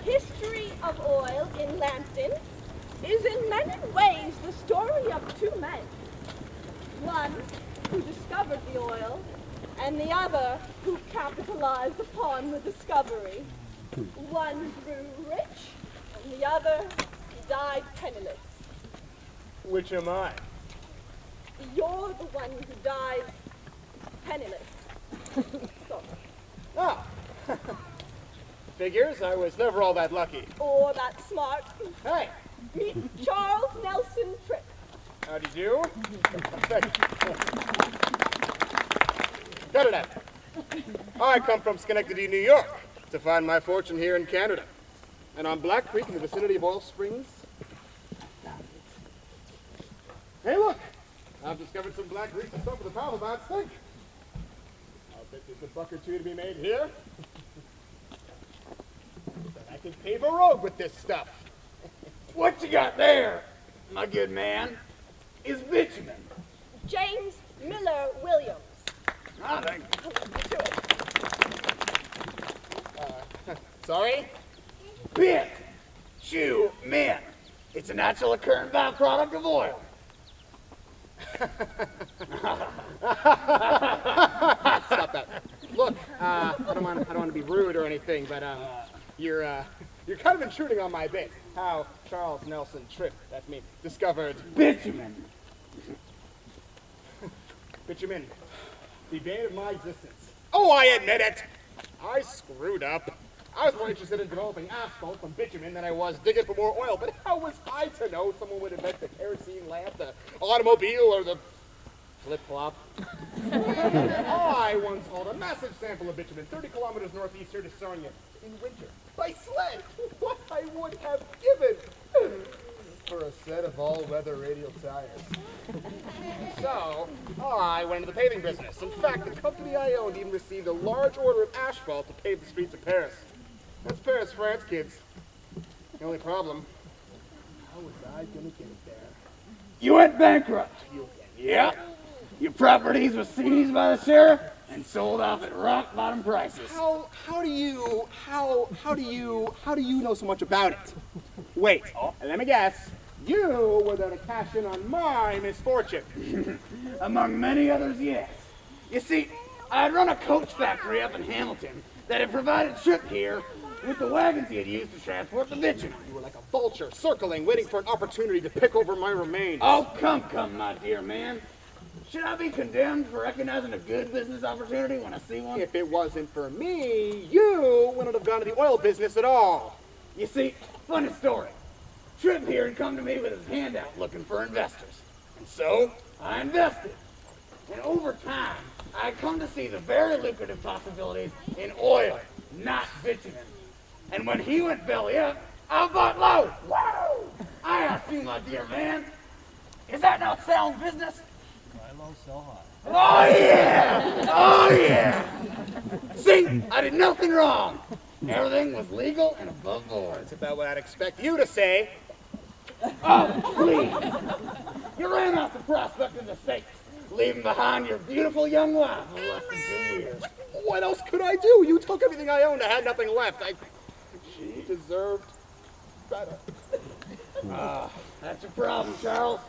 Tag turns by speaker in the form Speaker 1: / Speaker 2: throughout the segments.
Speaker 1: history of oil in Lambton is in many ways the story of two men. One who discovered the oil, and the other who capitalized upon the discovery. One grew rich, and the other died penniless.
Speaker 2: Which am I?
Speaker 1: You're the one who died penniless. So,
Speaker 2: Oh. Figures, I was never all that lucky.
Speaker 1: or that smart.
Speaker 2: Hey,
Speaker 1: Meet Charles Nelson Tripp.
Speaker 2: how do you do? Thank you. Cut it out. I come from Schenectady, New York, to find my fortune here in Canada. And on Black Creek in the vicinity of Oil Springs. Hey, look! I've discovered some black grease and stuff with a power about stink. I'll bet there's a buck or two to be made here. But I can pave a road with this stuff.
Speaker 3: What you got there, my good man, is bitumen.
Speaker 1: James Miller Williams.
Speaker 3: Ah, thank you.
Speaker 2: Sorry?
Speaker 3: Bitumen. It's a natural occurring byproduct of oil.
Speaker 2: Stop that. Look, I don't want to be rude or anything, but you're kind of intruding on my bit. How Charles Nelson Tripp, that's me, discovered
Speaker 3: Bitumen.
Speaker 2: bitumen, the bane of my existence. Oh, I admit it. I screwed up. I was more interested in developing asphalt from bitumen than I was digging for more oil. But how was I to know someone would invent the kerosene lamp, the automobile, or the flip-flop? I once hauled a massive sample of bitumen 30 kilometers northeast here to Sarnia in winter by sled. What I would have given for a set of all-weather radial tires. So, I went into the paving business. In fact, the company I owned even received a large order of asphalt to pave the streets of Paris. That's Paris, France, kids. The only problem, how was I gonna get it there?
Speaker 3: You went bankrupt. Yep. Your properties were seized by the sheriff and sold off at rock bottom prices.
Speaker 2: How do you know so much about it? Wait, let me guess. You were there to cash in on my misfortune.
Speaker 3: Among many others, yes. You see, I had run a coach factory up in Hamilton that had provided Tripp here with the wagons he had used to transport the bitumen.
Speaker 2: You were like a vulture, circling, waiting for an opportunity to pick over my remains.
Speaker 3: Oh, come, my dear man. Should I be condemned for recognizing a good business opportunity when I see one?
Speaker 2: If it wasn't for me, you wouldn't have gone to the oil business at all.
Speaker 3: You see, funny story. Tripp here had come to me with his hand out looking for investors. And so, I invested. And over time, I had come to see the very lucrative possibilities in oil, not bitumen. And when he went belly up, I bought low. Wow! I ask you, my dear man, is that not sound business?
Speaker 4: Buy low, sell high.
Speaker 3: Oh yeah! Oh yeah! See, I did nothing wrong. Everything was legal and above board.
Speaker 2: That's about what I'd expect you to say.
Speaker 3: Oh, please. You ran off the prospect in the States, leaving behind your beautiful young wife in less than 2 years.
Speaker 2: What else could I do? You took everything I owned. I had nothing left. She deserved better.
Speaker 3: That's your problem, Charles.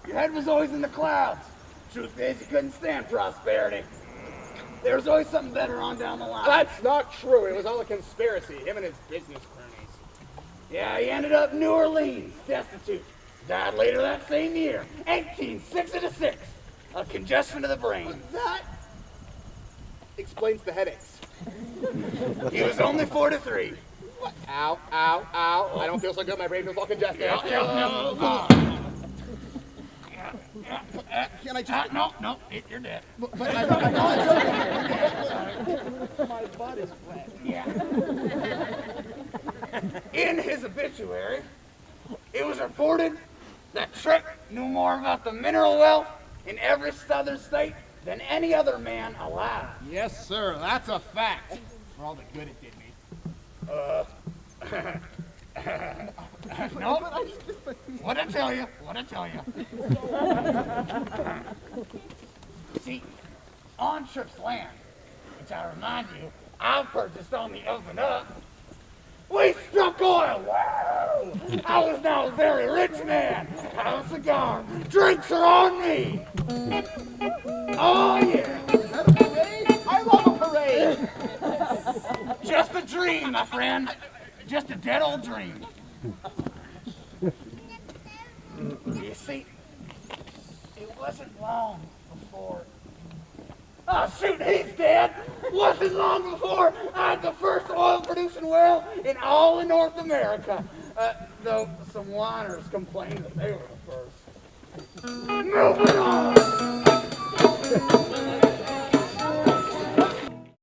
Speaker 3: Your head was always in the clouds. Truth is, you couldn't stand prosperity. There was always something better on down the line.
Speaker 2: That's not true. It was all a conspiracy. Him and his business cronies.
Speaker 3: Yeah, he ended up in New Orleans, destitute. Died later that same year, 1866, of congestion of the brain.
Speaker 2: That explains the headaches.
Speaker 3: He was only 43.
Speaker 2: What? Ow, ow, ow. I don't feel so good. My brain feels all congested. Can I just...
Speaker 3: No, you're dead.
Speaker 2: But I know it's okay. My butt is wet.
Speaker 3: Yeah. In his obituary, it was reported that Tripp knew more about the mineral wealth in every southern state than any other man alive.
Speaker 2: Yes, sir. That's a fact. For all the good it did me.
Speaker 3: No. What'd I tell you? See, on Tripp's land, which I remind you, I've purchased on the open up, we struck struck oil. Woo! I was now a very rich man. Have a cigar. Drinks are on me. Oh, yeah.
Speaker 2: Is that a parade? I love a parade.
Speaker 3: Just a dream, my friend. Just a dead old dream. You see, it wasn't long before... Oh, shoot, he's dead. Wasn't long before I had the first oil-producing well in all of North America. Though some whiners complained that they were the first. Moving on!